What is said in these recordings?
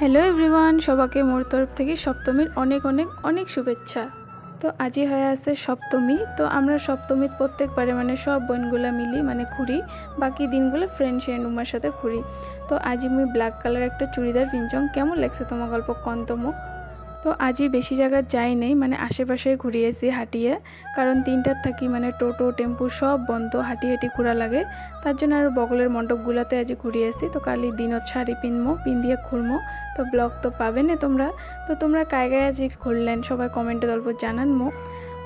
Hello everyone, সবাইকে মোর তরফ থেকে সপ্তমীর অনেক অনেক অনেক শুভেচ্ছা। তো আজই হয়ে আছে সপ্তমী। তো আমরা সপ্তমীর প্রত্যেকবারে সব বোনগুলা মিলি ঘুরি, বাকি দিনগুলো ফ্রেন্ড উমার সাথে ঘুরি। তো আজি মুই ব্ল্যাক কালার একটা চুড়িদার পিনছং, কেমন লাগছে তোমার গল্প কন্তমুখ। তো আজি বেশি জায়গা যাই নাই, আশেপাশে ঘুরিয়েছি হাঁটিয়ে, কারণ 3টার থাকি টোটো টেম্পু সব বন্ধ, হাঁটি হাঁটি ঘোরা লাগে। তার জন্য আর বগলের মণ্ডপগুলোতে আজি ঘুরিয়েছি। তো কালি দিনত শাড়ি পিনমো, পিন্দিয়ে ঘুরমো। তো ব্লগ তো পাবে না তোমরা। তো তোমরা কায় গায়ে আজি ঘুরলেন সবাই কমেন্টে দল্প জানান মোক।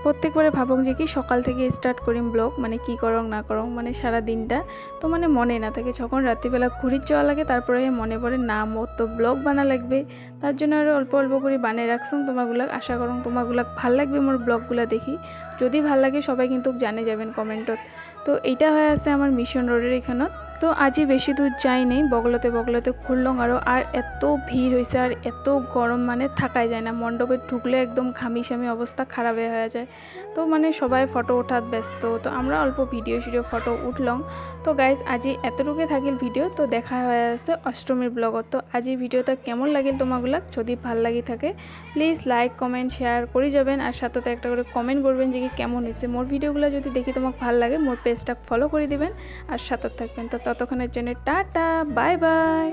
প্রত্যেকবারে ভাবং যে কি সকাল থেকে স্টার্ট করিম ব্লগ, কি করং না করং সারা দিনটা। তো মনে না থাকে, যখন রাত্রিবেলা ঘুরির যাওয়া লাগে তারপরে মনে পড়ে না মোর তো ব্লগ বানা লাগবে। তার জন্য আরও অল্প অল্প করে বানিয়ে রাখছং তোমাগুলাক। আশা করং তোমাগুলাক ভাল লাগবে মোর ব্লগগুলা দেখি। যদি ভাল লাগে সবাই কিন্তু জানে যাবেন কমেন্টত। তো এইটা হয়ে আছে আমার মিশন রোডের এখানত। তো আজি বেশি দূর যাই নেই, বগলতে বগলতে ঘুরলং আর এত ভিড় হয়েছে আর এত গরম, থাকাই যায় না। মণ্ডপে ঢুকলে একদম ঘামি অবস্থা খারাপ হয়ে যায়। তো সবাই ফটো ওঠাত ব্যস্ত, তো আমরা অল্প ভিডিও ফটো উঠলং। তো গাইজ আজি এতটুকু থাকিল ভিডিও। তো দেখা হয়ে আছে অষ্টমীর ব্লগত। তো আজি ভিডিওটা কেমন লাগিল তোমাগুলাক, যদি ভাল লাগি থাকে প্লিজ লাইক কমেন্ট শেয়ার করে যাবেন, আর সাথে একটা করে কমেন্ট করবেন যে কি কেমন হয়েছে মোর ভিডিওগুলো। যদি দেখি তোমাকে ভাল লাগে মোর পেজটা ফলো করে দিবেন আর সাথে থাকবেন। তো ততক্ষণের জন্য টাটা, বাই বাই।